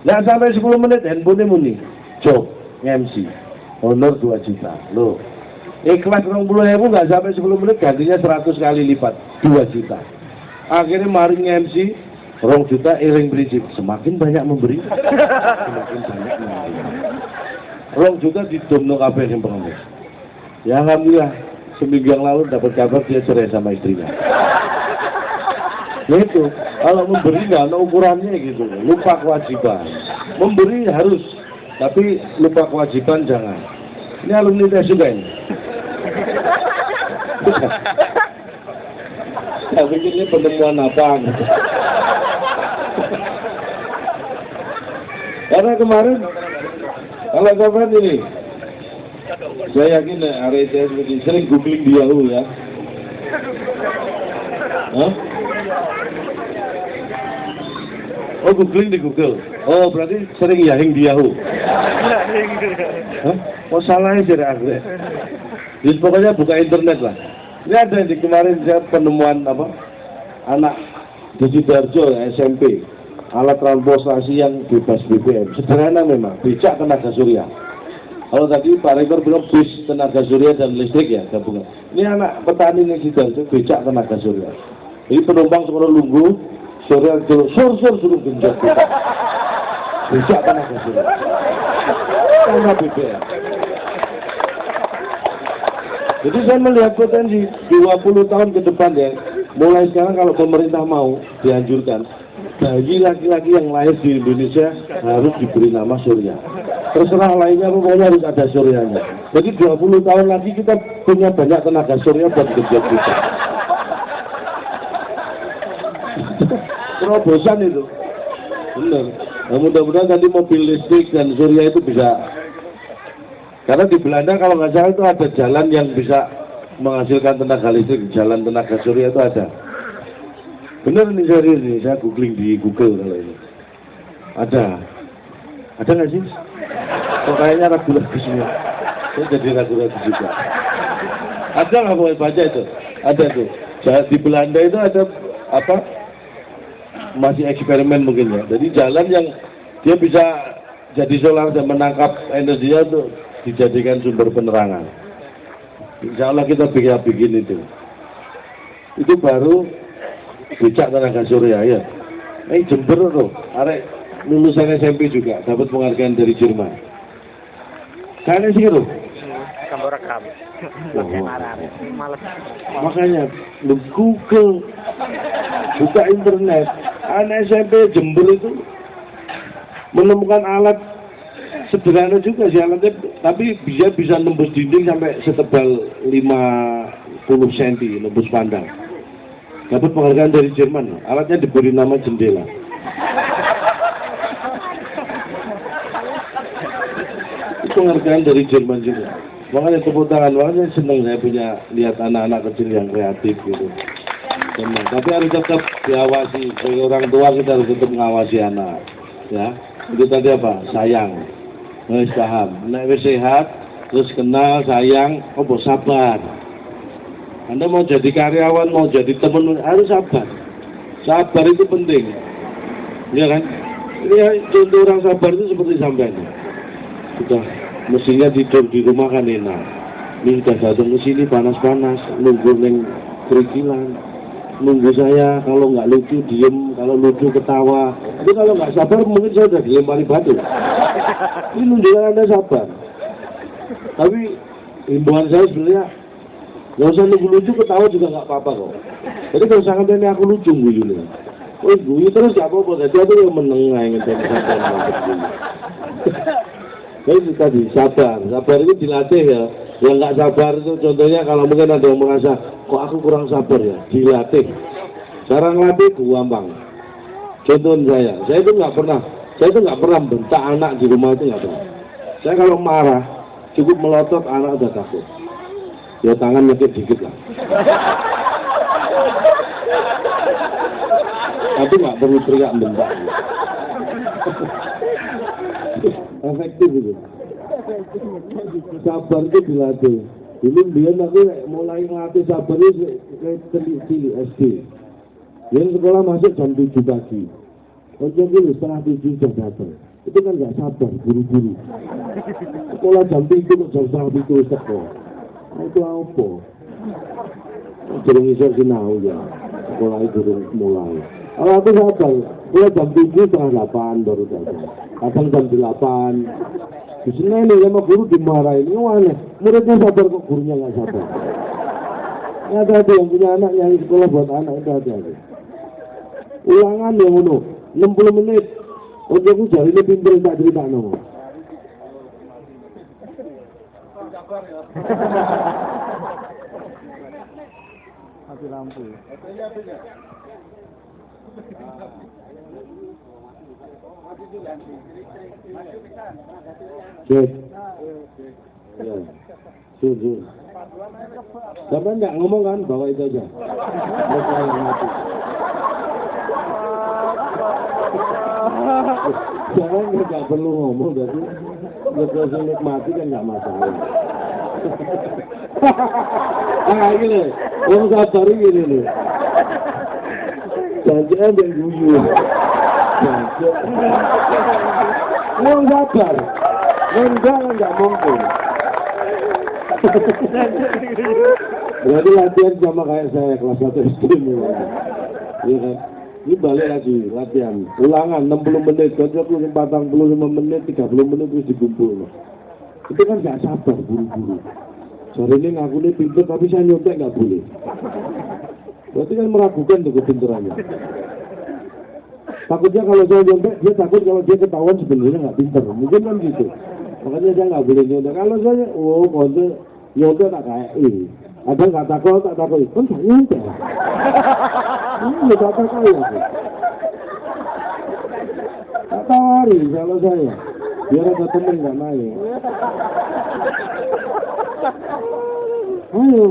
Speaker 1: Nggak sampai 10 menit handphone muni. Job, MC, honor 2 juta. Loh, ikhlas 20.000 nggak sampai 10 menit gantinya 100 kali lipat 2 juta. Akhirnya mari MC 2 juta iring prinsip, semakin banyak memberi semakin banyak menerima. 2 juta didomno kabeh sing pengemis. Ya alhamdulillah, seminggu yang lalu dapat kabar dia cerai sama istrinya. Nah itu, kalau memberi nggak ada ukurannya gitu, lupa kewajiban. Memberi harus, tapi lupa kewajiban jangan. Ini alumni tes juga ini. Saya pikir ini penemuan apa gitu. Karena kemarin kalau kapan ini saya yakin area ITS begini sering googling di Yahoo ya. Hah? Oh googling di Google. Oh berarti sering yahing di Yahoo. Hah? Oh salahnya jadi agak. Jadi pokoknya buka internet lah. Ini ada di kemarin saya penemuan apa anak di Sidoarjo SMP alat transportasi yang bebas BBM. Sederhana memang, becak tenaga surya. Kalau tadi Pak Rektor bilang bis tenaga surya dan listrik ya gabungan. Ini anak petani yang Sidoarjo becak tenaga surya. Jadi penumpang sekolah lunggu surya sur suruh genjot becak tenaga surya. Tanpa BBM. Jadi saya melihat potensi 20 tahun ke depan ya, mulai sekarang kalau pemerintah mau dianjurkan, bayi laki-laki yang lahir di Indonesia harus diberi nama Surya. Terserah lainnya, pokoknya harus ada Suryanya. Jadi 20 tahun lagi kita punya banyak tenaga Surya buat kerja kita. Terobosan itu. Benar. Nah, mudah-mudahan tadi mobil listrik dan Surya itu bisa. Karena di Belanda kalau nggak salah itu ada jalan yang bisa menghasilkan tenaga listrik, jalan tenaga surya itu ada. Benar nih serius nih, saya googling di Google kalau ini. Ada nggak sih? Kok kayaknya ragu-ragu semua. Saya jadi ragu-ragu juga. Ada nggak boleh baca itu? Ada tuh. Di Belanda itu ada apa? Masih eksperimen mungkin ya. Jadi jalan yang dia bisa jadi solar dan menangkap energinya tuh dijadikan sumber penerangan. Insya Allah kita bikin itu. Itu baru becak tenaga surya ya. Jember tuh, arek lulusan SMP juga dapat penghargaan dari Jerman. Kayaknya sih tuh.
Speaker 2: Kamu rekam.
Speaker 1: Makanya lu Google, buka internet, anak SMP Jember itu menemukan alat sederhana juga sih alatnya, tapi bisa nembus dinding sampai setebal 50 cm, nembus pandang. Dapat penghargaan dari Jerman, alatnya diberi nama jendela. Itu penghargaan dari Jerman juga. Makanya tepuk tangan, makanya senang saya punya lihat anak-anak kecil yang kreatif gitu. Memang, tapi harus tetap diawasi. Sebagai orang tua kita harus tetap mengawasi anak. Ya, itu tadi apa? Sayang. Wis paham. Nek wis sehat, terus kenal, sayang, opo sabar. Anda mau jadi karyawan, mau jadi teman, harus sabar. Sabar itu penting. Ya kan? Ini contoh orang sabar itu seperti sampean. Sudah mestinya tidur di rumah kan enak. Ini sudah datang ke sini panas-panas, nunggu neng kerikilan, nunggu saya, kalau nggak lucu diem, kalau lucu ketawa. Tapi kalau nggak sabar mungkin saya udah dilempari batu. Ini nunjukkan Anda sabar. Tapi himbauan saya sebenarnya nggak usah nunggu lucu, ketawa juga nggak apa-apa kok. Jadi kalau sangat ini aku lucu guyunya. Oh guyu terus nggak apa-apa, jadi aku yang menengah ingin sampai itu tadi sabar. Sabar itu dilatih ya. Yang nggak sabar itu contohnya kalau mungkin ada yang merasa kok aku kurang sabar ya, dilatih. Cara ngelatih gampang. Contohnya saya itu nggak pernah bentak anak di rumah itu nggak pernah. Saya kalau marah cukup melotot anak udah takut. Ya tangan nyekit dikit lah. Tapi nggak perlu teriak bentak. Efektif itu. Sabar itu dilatih. Dulu dia aku mulai ngelatih sabar itu cilik SD. Yang sekolah masuk jam 7 pagi. Jam 7:30 sudah datang. Itu kan nggak sabar, buru-buru. Sekolah jam 7 kok jam 7 sekolah. Itu apa? Jerung isok sinau ya. Sekolah itu mulai. Kalau aku sabar, mulai jam 7:30 baru datang. Kadang jam 8. Di sini nih sama guru dimarahin, aneh. Muridnya sabar kok gurunya nggak sabar. Ada yang punya anak yang sekolah buat anak itu ada. Ulangan yang uno 60 menit. Untuk aku jari ini pintar tak cerita no.
Speaker 2: Mati lampu.
Speaker 1: Cek. Ya. Sujud. Sampai nggak ngomong kan, bawa itu aja. Mereka yang mati. Jangan nggak perlu ngomong, berarti nggak nikmati kan nggak masalah. Ah gini, orang sabar gini nih. Jangan yang guyu. Orang sabar, enggak mungkin. Berarti latihan sama kayak saya kelas 1 SD ini. Iya kan? Ini balik lagi latihan. Ulangan 60 menit, 45 menit, 30 menit terus dikumpul. Itu kan nggak sabar, buru-buru. Sore ini ngaku ini pintar tapi saya nyontek nggak boleh. Berarti kan meragukan tuh kepintarannya. Takutnya kalau saya nyontek, dia takut kalau dia ketahuan sebenarnya nggak pintar. Mungkin kan gitu. Makanya saya nggak boleh nyontek. Kalau saya, konten nyontek tak kayak ini. Ada nggak takut, kan tak nyontek. Ini tak takut ya. Tak tawari kalau saya. Biar ada temen nggak naik. Ayo,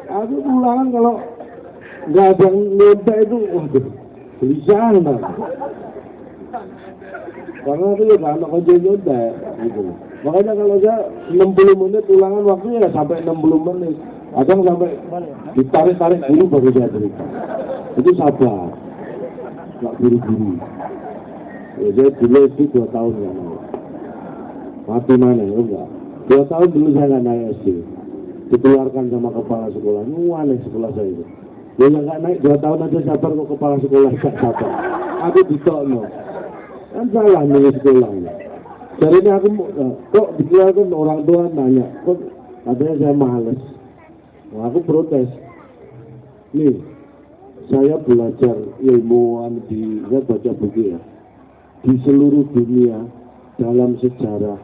Speaker 1: aku ulangan kalau nggak ada yang nyontek itu, waduh, gelisah ntar. Karena itu ya nggak anak aja nyontek, gitu. Makanya kalau saya 60 menit ulangan waktunya ya sampai 60 menit. Kadang sampai ditarik-tarik dulu baru saya cerita. Itu sabar, nggak buru-buru. Ya saya dulu itu 2 tahun nggak naik. Mati mana ya enggak. 2 tahun dulu saya nggak naik SD. Dikeluarkan sama kepala sekolah. Aneh sekolah saya itu. Ya nggak naik 2 tahun aja sabar kok kepala sekolah nggak sabar. Aku ditokno. Kan salah milih sekolahnya. Jadi ini aku kok dikeluarkan orang tua nanya. Kok katanya saya males. Nah, aku protes. Nih, saya belajar ilmuwan saya baca buku ya. Di seluruh dunia dalam sejarah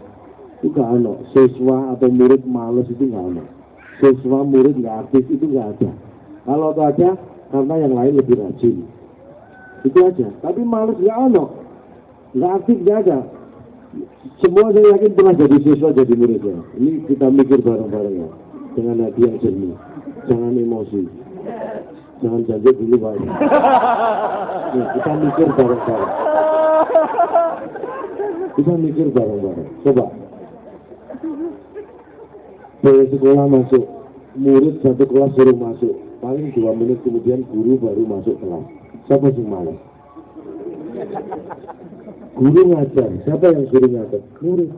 Speaker 1: itu nggak ada siswa atau murid males, itu nggak ada. Siswa murid nggak aktif itu nggak ada. Kalau ada karena yang lain lebih rajin. Itu aja. Tapi males nggak ada, nggak aktif nggak ada. Semua saya yakin pernah jadi siswa jadi murid ya. Ini kita mikir bareng-bareng ya. Dengan hati yang jernih, jangan emosi. Jangan janji dulu Pak. Nah, kita mikir bareng-bareng. Kita mikir bareng-bareng. Coba. Dari sekolah masuk, murid satu kelas suruh masuk. Paling 2 menit kemudian guru baru masuk kelas. Siapa yang malas? Guru ngajar. Siapa yang suruh ngajar? Murid.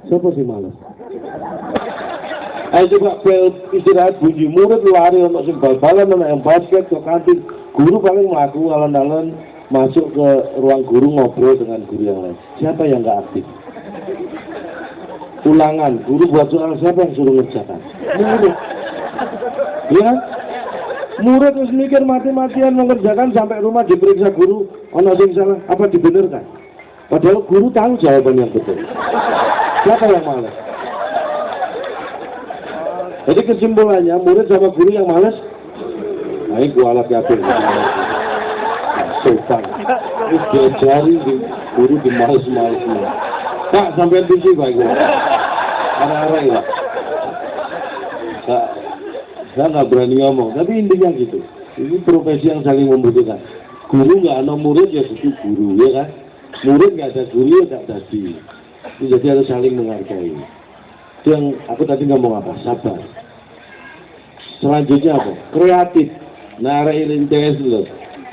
Speaker 1: Siapa sih malas? Ayo coba bel istirahat bunyi, murid lari untuk sing bal-balan, untuk yang basket ke kantin. Guru paling melaku alon-alon masuk ke ruang guru ngobrol dengan guru yang lain. Siapa yang nggak aktif? Ulangan, guru buat soal, siapa yang suruh ngerjakan? Murid. Ya kan? Murid terus mikir mati-matian mengerjakan sampai rumah diperiksa guru, ono sing salah, apa dibenarkan? Padahal guru tahu jawaban yang betul. Siapa yang malas? Jadi kesimpulannya, murid sama guru yang malas, nah ini gua alat yakin. Sopan. Ini diajari guru di males-males. Pak, sampai tujuh Pak gua. Arah-arah ya. Saya nggak berani ngomong, tapi intinya gitu. Ini profesi yang saling membutuhkan. Guru nggak ada murid ya itu guru, ya kan? Murid nggak ada guru ya nggak jadi. Jadi harus saling menghargai. Itu yang aku tadi ngomong apa? Sabar. Selanjutnya apa? Kreatif. Nah, RINTS loh.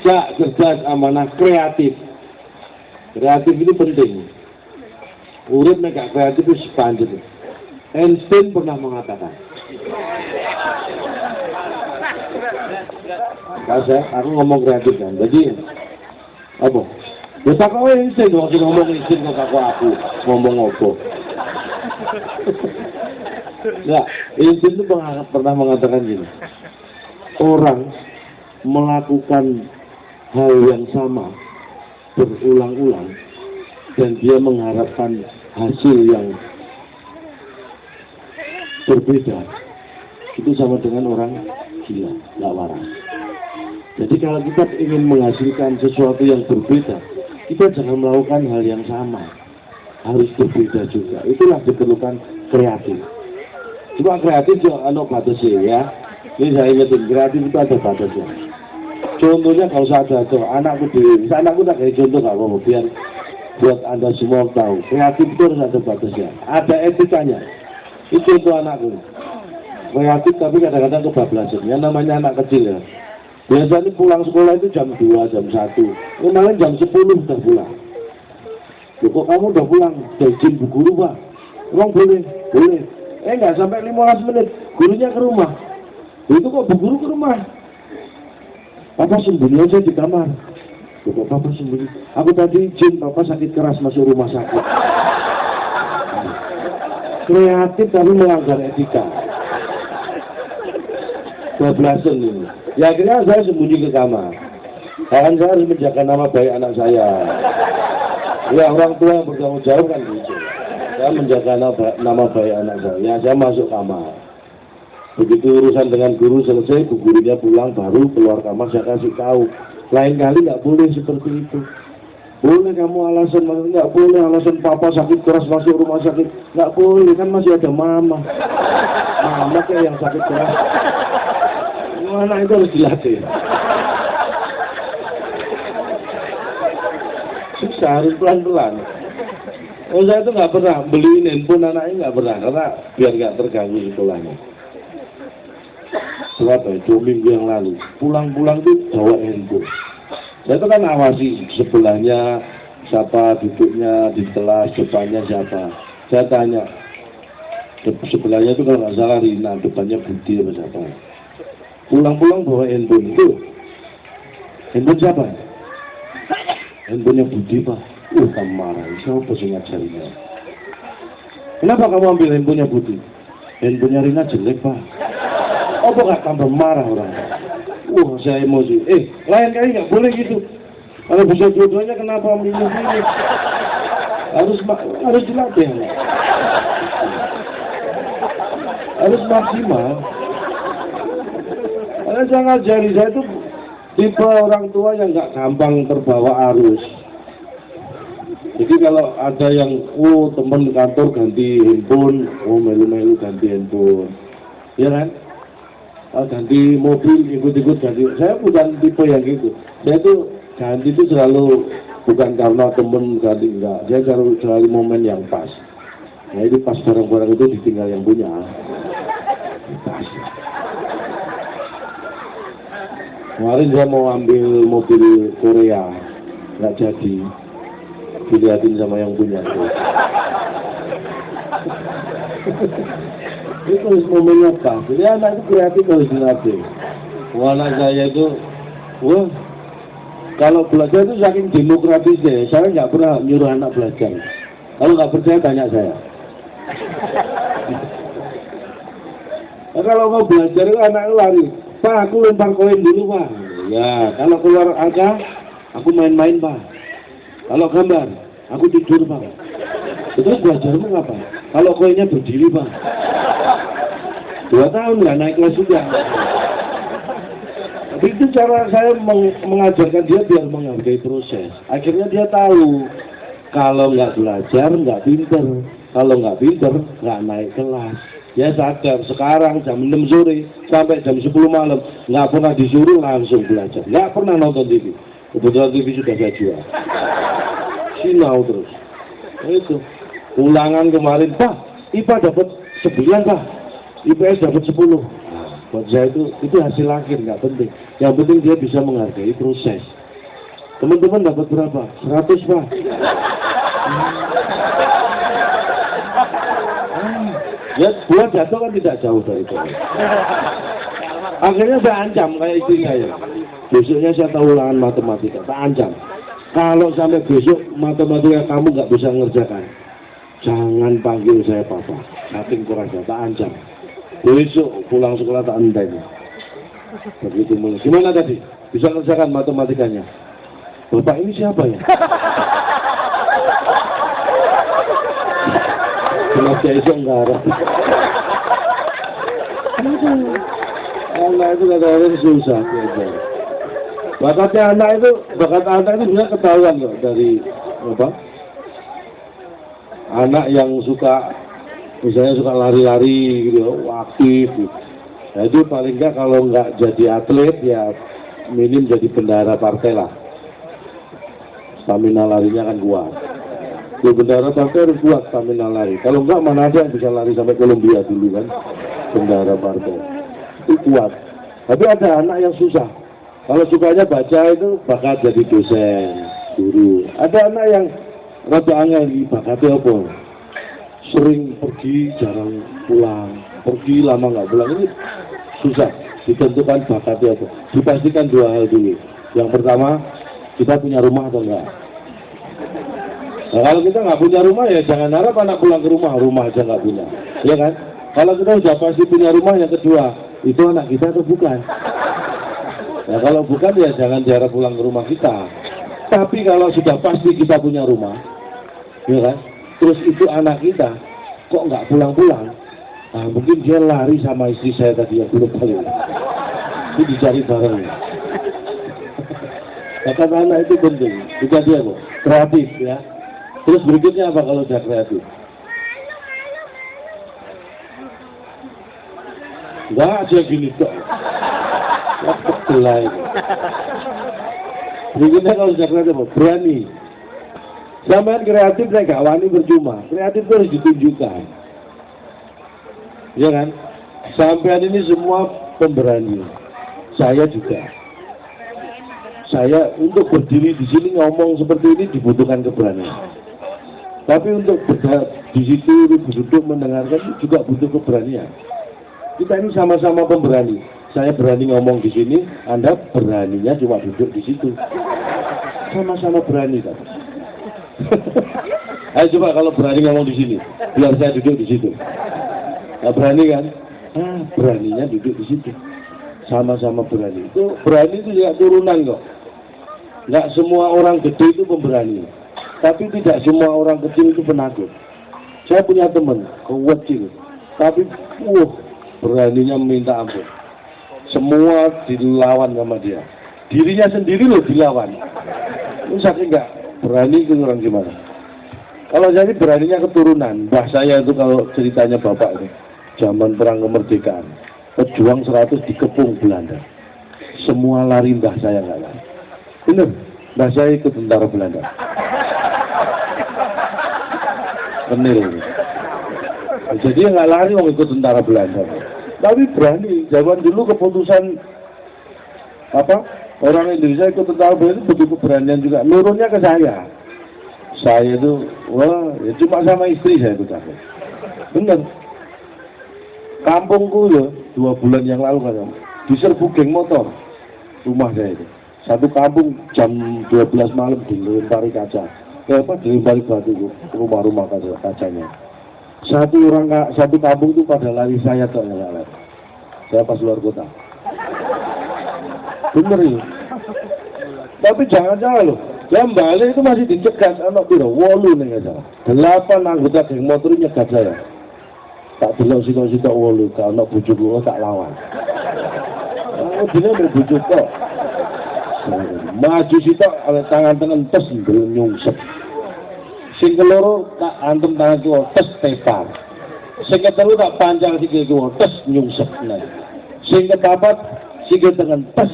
Speaker 1: Cak, cerdas, amanah, kreatif. Kreatif ini penting. Urip nek kreatif itu sepanjang. Einstein pernah mengatakan. Aku ngomong kreatif kan. Jadi apa? Ya tak kau Einstein waktu ngomong Einstein kok aku ngomong apa? Ya, Einstein itu pernah mengatakan gini. Orang melakukan hal yang sama berulang-ulang dan dia mengharapkan hasil yang berbeda, itu sama dengan orang gila, nggak waras. Jadi kalau kita ingin menghasilkan sesuatu yang berbeda, kita jangan melakukan hal yang sama, harus berbeda juga. Itulah diperlukan kreatif. Cuma kreatif juga ada batasnya ya. Ini saya ingetin, kreatif itu ada batasnya. Contohnya kalau saya ada anakku di, anakku tak kayak contoh nggak mau, biar buat Anda semua tahu. Kreatif itu harus ada batasnya, ada etikanya. Itu contoh anakku. Kreatif tapi kadang-kadang kebablasan. Yang namanya anak kecil ya. Biasanya pulang sekolah itu jam 2, jam 1. Kemarin jam 10 sudah pulang. Loh, kok kamu udah pulang? Udah izin bu guru Pak. Emang boleh? Boleh. Nggak sampai 15 menit. Gurunya ke rumah. Itu kok bu guru ke rumah? Papa sembunyi aja di kamar. Loh, kok Papa sembunyi? Aku tadi izin Papa sakit keras masuk rumah sakit. Kreatif tapi melanggar etika. Kebablasan ini. Ya akhirnya saya sembunyi ke kamar. Karena saya harus menjaga nama baik anak saya. Ya orang tua yang bertanggung jawab kan gitu. Saya menjaga nama baik anak saya. Ya saya masuk kamar. Begitu urusan dengan guru selesai, bu gurunya pulang baru keluar kamar saya kasih tahu. Lain kali nggak boleh seperti itu. Boleh kamu alasan, nggak boleh alasan papa sakit keras masuk rumah sakit. Nggak boleh, kan masih ada mama. Mama kayak yang sakit keras. Anak itu harus dilatih. Susah, harus pelan-pelan. Oh saya itu nggak pernah beliin handphone anaknya, nggak pernah, karena biar nggak terganggu sekolahnya. Berapa ya, 2 minggu yang lalu, pulang-pulang tuh bawa handphone. Saya itu kan awasi sebelahnya siapa duduknya di kelas, depannya siapa. Saya tanya, sebelahnya itu kalau nggak salah Rina, depannya Budi apa siapa. Pulang-pulang bawa handphone itu. Handphone siapa? Handphonenya Budi Pak. Kamu marah, siapa sih ngajarinya? Kenapa kamu ambil handphonenya Budi? Handphonenya Rina jelek Pak. Apa nggak tambah marah orang? Saya emosi. Lain kali nggak boleh gitu. Kalau bisa dua-duanya kenapa milih ini? Harus dilatih. Harus maksimal. Karena saya ngajari, saya itu tipe orang tua yang nggak gampang terbawa arus. Jadi kalau ada yang, teman kantor ganti handphone, melu-melu ganti handphone, ya kan? ganti mobil ikut-ikut ganti. Saya bukan tipe yang gitu. Saya tuh ganti itu selalu bukan karena temen ganti, enggak. Saya selalu cari momen yang pas. Nah itu pas barang-barang itu ditinggal yang punya. Pas. Kemarin saya mau ambil mobil Korea, nggak jadi. Dilihatin sama yang punya. Itu momennya pas. Jadi anak itu kreatif harus dilatih. Anak saya itu, wah, kalau belajar itu saking demokratisnya, saya nggak pernah nyuruh anak belajar. Kalau nggak percaya tanya saya. Nah, kalau mau belajar itu anak lari, Pak aku lempar koin dulu Pak. Ya, kalau keluar angka, aku main-main Pak. Kalau gambar, aku tidur Pak. Terus belajarmu apa? Kalau koinnya berdiri Pak. 2 tahun nggak naik kelas juga. Tapi itu cara saya mengajarkan dia biar menghargai proses. Akhirnya dia tahu kalau nggak belajar nggak pinter, kalau nggak pinter nggak naik kelas. Dia sadar sekarang jam 6 sore sampai jam 10 malam nggak pernah disuruh langsung belajar, nggak pernah nonton TV. Kebetulan TV sudah saya jual. Sinau terus. Itu ulangan kemarin Pak, IPA dapat 9 Pak, IPS dapat 10. Buat saya itu hasil akhir nggak penting. Yang penting dia bisa menghargai proses. Teman-teman dapat berapa? 100 Pak. Ya buat jatuh kan tidak jauh dari itu. Akhirnya saya ancam kayak istri saya. Besoknya saya tahu ulangan matematika. Tak ancam. Kalau sampai besok matematika kamu nggak bisa ngerjakan, jangan panggil saya papa. Saking kurangnya tak ancam. Besok pulang sekolah tak enteng. Begitu mulai. Gimana tadi? Bisa ngerjakan matematikanya? Bapak ini siapa ya? Kenapa esok enggak ada? Anak itu kadang-kadang susah. Bakat anak itu bisa ketahuan kok dari apa? Anak yang suka, misalnya suka lari-lari gitu, aktif. Gitu. Nah itu paling enggak kalau enggak jadi atlet ya minim jadi bendahara partai lah. Stamina larinya kan kuat. Di bendahara partai harus kuat stamina lari. Kalau enggak mana ada yang bisa lari sampai Kolombia dulu kan, bendahara partai. Itu kuat. Tapi ada anak yang susah. Kalau sukanya baca itu bakat jadi dosen, guru. Ada anak yang rada angel bakatnya apa? Sering pergi, jarang pulang. Pergi lama nggak pulang, ini susah. Ditentukan bakatnya apa? Dipastikan 2 hal dulu. Yang pertama, kita punya rumah atau enggak? Nah, kalau kita nggak punya rumah ya jangan harap anak pulang ke rumah aja nggak punya, ya kan? Kalau kita sudah pasti punya rumah, yang kedua, itu anak kita atau bukan? Nah kalau bukan ya jangan diharap pulang ke rumah kita. Tapi kalau sudah pasti kita punya rumah, ya kan? Terus itu anak kita, kok nggak pulang-pulang? Nah mungkin dia lari sama istri saya tadi yang belum balik. Itu dicari bareng. Bahkan anak itu penting, bukan dia kok, kreatif ya. Terus berikutnya apa kalau sudah kreatif? Enggak aja gini kok. Betul itu. Berikutnya kalau sudah kreatif, berani. Zaman kreatif saya gak wani percuma. Kreatif itu harus ditunjukkan. Ya kan? Sampai ini semua pemberani. Saya juga. Saya untuk berdiri di sini ngomong seperti ini dibutuhkan keberanian. Tapi untuk di situ duduk mendengarkan juga butuh keberanian. Kita ini sama-sama pemberani. Saya berani ngomong di sini, Anda beraninya cuma duduk di situ. Sama-sama berani kan. Ayo coba kalau berani ngomong di sini, biar saya duduk di situ. Nah, berani kan? Beraninya duduk di situ. Sama-sama berani. Itu berani itu juga turunan kok. Nggak semua orang gede itu pemberani. Tapi tidak semua orang kecil itu penakut. Saya punya teman, kecil. Tapi, beraninya minta ampun. Semua dilawan sama dia. Dirinya sendiri loh dilawan. Itu saking nggak berani itu orang gimana. Kalau jadi beraninya keturunan. Mbah saya itu kalau ceritanya bapak itu, zaman perang kemerdekaan. pejuang 100 dikepung Belanda. Semua lari, mbah saya nggak lari. Bener, mbah saya ikut tentara Belanda. Bener ini. Jadi nggak lari mau ikut tentara Belanda. Tapi berani. Zaman dulu keputusan apa orang Indonesia ikut tentara Belanda itu begitu keberanian juga. Nurunnya ke saya. Saya itu, wah, ya cuma sama istri saya itu takut. Bener. Kampungku ya 2 bulan yang lalu kan diserbu geng motor rumah saya itu. Satu kampung jam 12 malam dilempari kaca. Dilempari batu rumah-rumah kacanya. Satu kampung itu pada lari, saya tuh yang lari. Saya pas luar kota. Bener ini. Tapi jangan-jangan loh. Jam balik itu masih dicegat anak piro 8 nih aja. 8 anggota geng motor nyegat saya. Tak delok sitok-sitok 8 kalau bojoku tak lawan. Dene mau bojo kok. Maju sitok tangan tengen tes nyungsep. Sing keloro tak antem tangan kiwa tes tepar. Sing ketelu tak panjang sikil kiwa tes nyungsep. Sing kepapat sikil tengen tes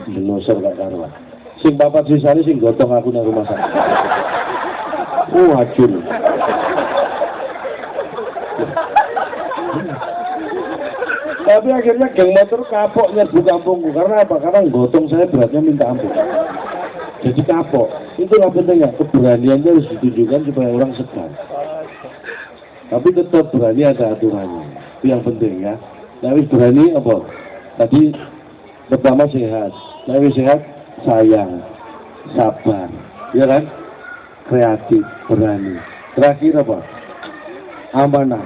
Speaker 1: dinosor gak karuan. Sing papat sisane sing gotong aku nang rumah sakit. Hancur. Tapi akhirnya geng motor kapok nyerbu kampungku. Karena apa? Karena gotong saya beratnya minta ampun. Jadi kapok. Itulah pentingnya. Keberaniannya harus ditunjukkan supaya orang segan. Tapi tetap berani ada aturannya. Itu yang penting ya. Tapi berani apa? Tadi pertama sehat. Tapi sehat sayang, sabar, ya kan? Kreatif, berani. Terakhir apa? Amanah.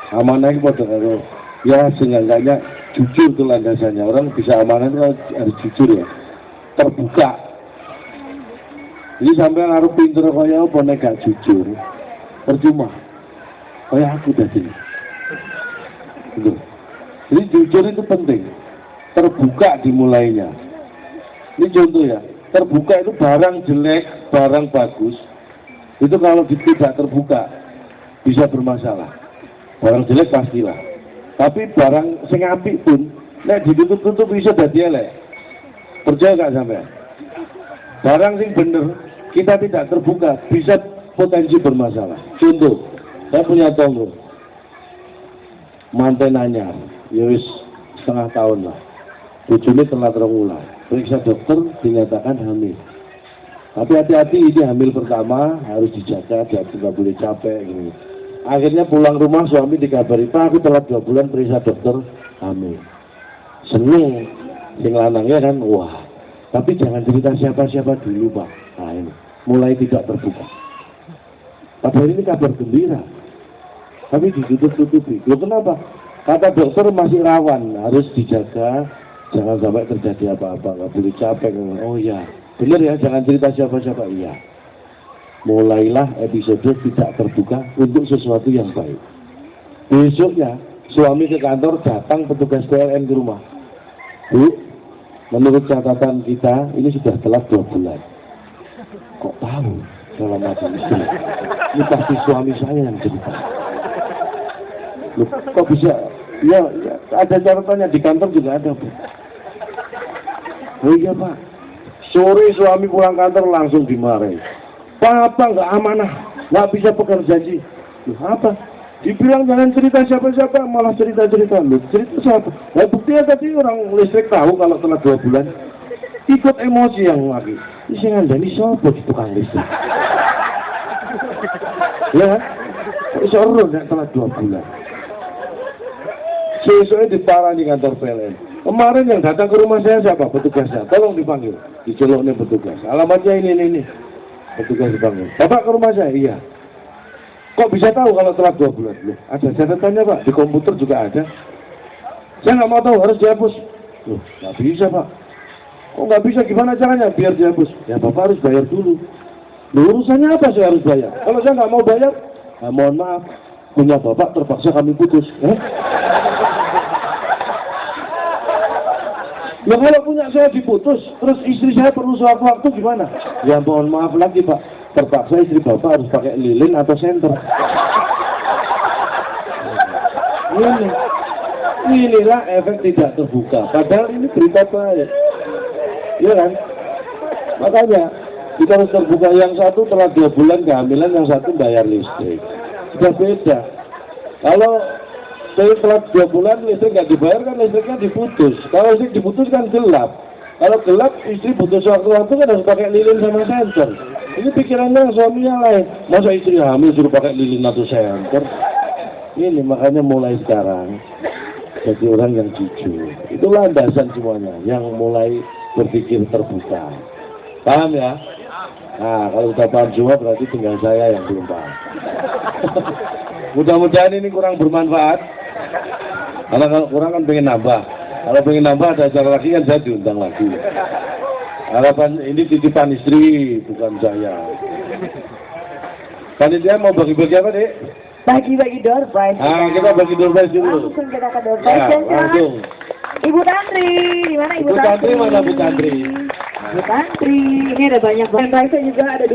Speaker 1: Amanah itu pada kalau ya seenggaknya jujur itu landasannya. Orang bisa amanah itu harus jujur ya. Terbuka. Jadi sampai harus pinter kaya apa nek gak jujur. Percuma. Kayak aku tadi. Gitu. Jadi jujur itu penting. Terbuka dimulainya. Ini contoh ya, terbuka itu barang jelek, barang bagus. Itu kalau tidak terbuka bisa bermasalah. Barang jelek pastilah. Tapi barang sing apik pun nek ditutup-tutup bisa dadi elek. Percaya gak sampean? Barang sing bener kita tidak terbuka bisa potensi bermasalah. Contoh, saya punya tonggo. Manten anyar, ya wis setengah tahun lah. Bojone telat 2 bulan. Periksa dokter dinyatakan hamil. Tapi hati-hati, ini hamil pertama harus dijaga, dia tidak boleh capek. Gitu. Akhirnya pulang rumah suami dikabari, Pak aku telat 2 bulan periksa dokter hamil. Seneng, sing lanangnya kan, wah. Tapi jangan cerita siapa-siapa dulu Pak. Nah ini, mulai tidak terbuka. Padahal ini kabar gembira. Tapi ditutup-tutupi. Loh kenapa? Kata dokter masih rawan, harus dijaga. Jangan sampai terjadi apa-apa, nggak boleh capek. Oh iya, benar ya, jangan cerita siapa-siapa. Iya. Mulailah episode tidak terbuka untuk sesuatu yang baik. Besoknya, suami ke kantor, datang petugas PLN ke rumah. Bu, menurut catatan kita, ini sudah telat 2 bulan. Kok tahu? Dalam hati istri. Ini pasti suami saya yang cerita. Loh, kok bisa? Ya, ada catatannya di kantor juga ada, Bu. Oh iya Pak, sore suami pulang kantor langsung dimarahi. Papa nggak amanah, nggak bisa pegang janji. Loh, apa? Dibilang jangan cerita siapa-siapa, malah cerita-cerita. Loh, cerita siapa? Nah, buktinya tadi orang listrik tahu kalau telah 2 bulan. Ikut emosi yang lagi. Ini saya ngandani siapa di tukang listrik? Ya, seorang nggak telah 2 bulan. Sesuai diparah di kantor PLN. Kemarin yang datang ke rumah saya siapa? Petugasnya. Tolong dipanggil. Diceluk nih petugas. Alamatnya ini. Petugas dipanggil. Bapak ke rumah saya? Iya. Kok bisa tahu kalau telah 2 bulan? Loh, ada catatannya Pak. Di komputer juga ada. Saya nggak mau tahu, harus dihapus. Loh, nggak bisa Pak. Kok nggak bisa? Gimana caranya biar dihapus? Ya Bapak harus bayar dulu. Loh, urusannya apa saya harus bayar? Kalau saya nggak mau bayar, nah, mohon maaf. Punya Bapak terpaksa kami putus. Ya kalau punya saya diputus, terus istri saya perlu sewaktu-waktu gimana? Ya mohon maaf lagi Pak, terpaksa istri Bapak harus pakai lilin atau senter. Ini. Inilah efek tidak terbuka. Padahal ini berita baik. Iya kan? Makanya kita harus terbuka. Yang satu telah 2 bulan kehamilan, yang satu bayar listrik. Sudah beda. Kalau setelah 2 bulan listrik nggak dibayar kan listriknya diputus. Kalau listrik diputus kan gelap. Kalau gelap istri butuh waktu-waktu kan harus pakai lilin sama senter. Ini pikirannya suaminya lain. Masa istri hamil suruh pakai lilin atau senter? Ini makanya mulai sekarang jadi orang yang jujur. Itu landasan semuanya yang mulai berpikir terbuka. Paham ya? Nah, kalau sudah paham semua berarti tinggal saya yang belum paham. Mudah-mudahan ini kurang bermanfaat. Karena kalau kurang kan pengen nambah. Kalau pengen nambah ada acara lagi kan saya diundang lagi. Harapan ini titipan istri, bukan saya. Panitia mau bagi-bagi apa, Dek?
Speaker 3: Bagi-bagi door prize.
Speaker 1: Ah, kita bagi door prize dulu.
Speaker 3: Langsung kita ke door prize.
Speaker 1: Ya, langsung.
Speaker 3: Ibu Tantri, di mana Ibu
Speaker 1: Ibu Tantri mana Bu Tantri?
Speaker 3: Ibu Tantri, ini ada banyak banget. Prize juga ada 2